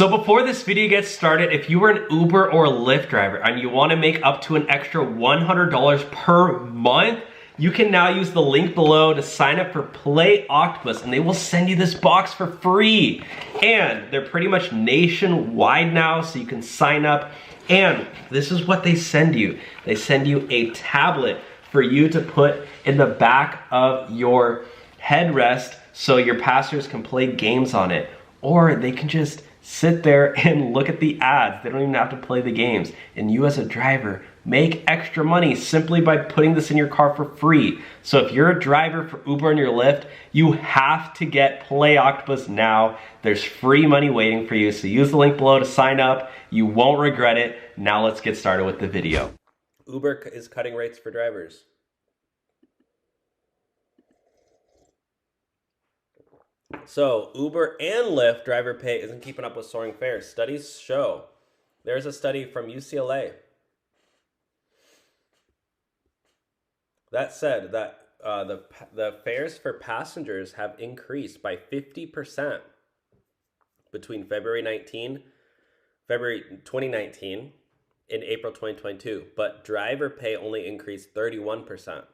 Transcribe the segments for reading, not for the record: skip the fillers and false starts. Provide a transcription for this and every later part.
So before this video gets started, if you were an Uber or Lyft driver and you want to make up to an extra $100 per month, you can now use the link below to sign up for Play Octopus, and they will send you this box for free. And they're pretty much nationwide now, so you can sign up. And this is what they send you. They send you a tablet for you to put in the back of your headrest so your passengers can play games on it. Or they can just sit there and look at the ads. They don't even have to play the games. And you as a driver make extra money simply by putting this in your car for free. So if you're a driver for Uber and your Lyft, you have to get Play Octopus now. There's free money waiting for you. So use the link below to sign up. You won't regret it. Now let's get started with the video. Uber is cutting rates for drivers. So Uber and Lyft driver pay isn't keeping up with soaring fares. Studies show. There's a study from UCLA that said that the fares for passengers have increased by 50% between February 2019 and April 2022, but driver pay only increased 31%.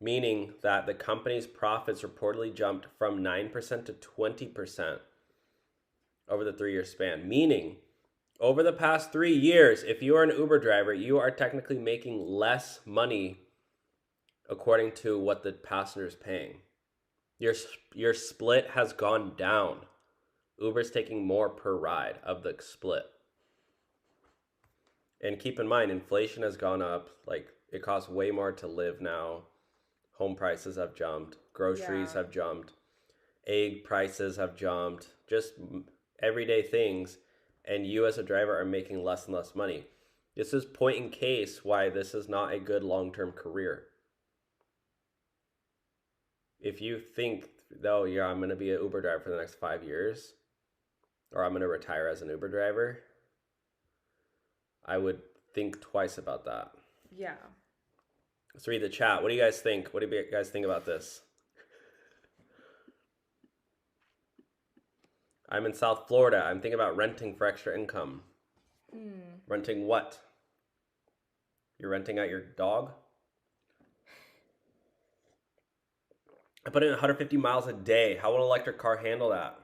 Meaning that the company's profits reportedly jumped from 9% to 20% over the 3-year span. Meaning, over the past 3 years, if you are an Uber driver, you are technically making less money according to what the passenger is paying. Your split has gone down. Uber's taking more per ride of the split. And keep in mind, inflation has gone up. Like, it costs way more to live now. Home prices have jumped, groceries have jumped, egg prices have jumped, just everyday things, and you as a driver are making less and less money. This is point in case why this is not a good long-term career. If you think, though, yeah, I'm going to be an Uber driver for the next 5 years, or I'm going to retire as an Uber driver, I would think twice about that. Yeah. Let's read the chat. What do you guys think? What do you guys think about this? I'm in South Florida. I'm thinking about renting for extra income. Renting what? You're renting out your dog? I put in 150 miles a day. How will an electric car handle that?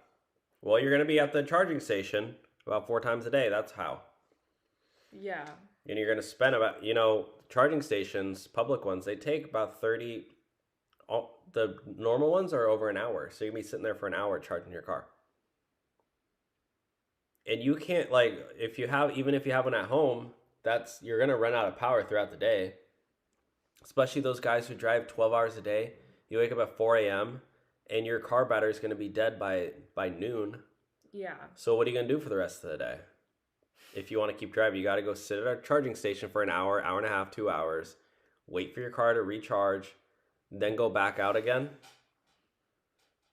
Well, you're going to be at the charging station about 4 times a day. That's how. Yeah. And you're going to spend about, charging stations, public ones, they take about 30, the normal ones are over an hour. So you're going to be sitting there for an hour charging your car. And you can't, even if you have one at home, you're going to run out of power throughout the day. Especially those guys who drive 12 hours a day. You wake up at 4 a.m. and your car battery is going to be dead by noon. Yeah. So what are you going to do for the rest of the day? If you want to keep driving, you got to go sit at a charging station for an hour, hour and a half, 2 hours, wait for your car to recharge, then go back out again.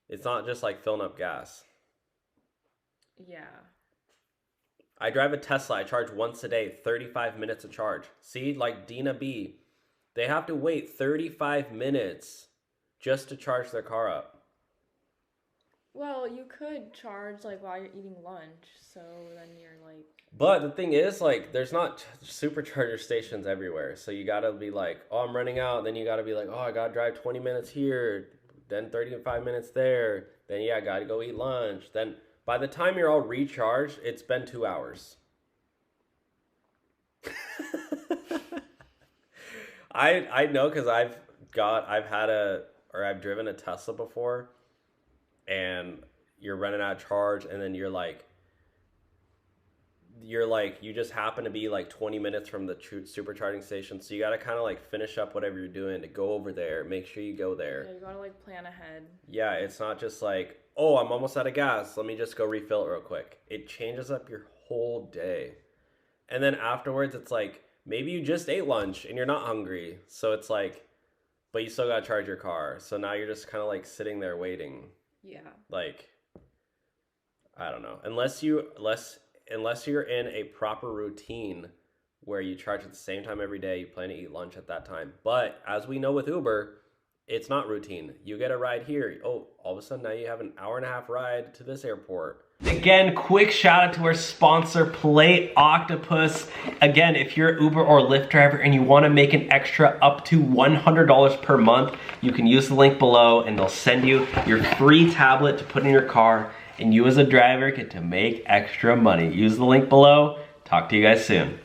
It's not just like filling up gas. Yeah. I drive a Tesla. I charge once a day, 35 minutes of charge. See, like Dina B, they have to wait 35 minutes just to charge their car up. Well, you could charge while you're eating lunch, so then you're But the thing is, there's not supercharger stations everywhere. So you gotta be oh, I'm running out. Then you gotta be oh, I gotta drive 20 minutes here, then 35 minutes there. Then I gotta go eat lunch. Then by the time you're all recharged, it's been 2 hours. I know because I've driven a Tesla before. And you're running out of charge, and then you just happen to be 20 minutes from the supercharging station, so you got to kind of finish up whatever you're doing to go over there, make sure you go there. Yeah, you got to plan ahead. Yeah, it's not just oh, I'm almost out of gas, let me just go refill it real quick. It changes up your whole day. And then afterwards, it's maybe you just ate lunch and you're not hungry, so it's but you still got to charge your car, so now you're just kind of sitting there waiting. Yeah. I don't know. Unless you're in a proper routine where you charge at the same time every day, you plan to eat lunch at that time. But as we know with Uber, it's not routine. You get a ride here. Oh, all of a sudden now you have an hour and a half ride to this airport. Again, quick shout out to our sponsor, Play Octopus. Again, if you're an Uber or Lyft driver and you want to make an extra up to $100 per month, you can use the link below and they'll send you your free tablet to put in your car, and you as a driver get to make extra money. Use the link below. Talk to you guys soon.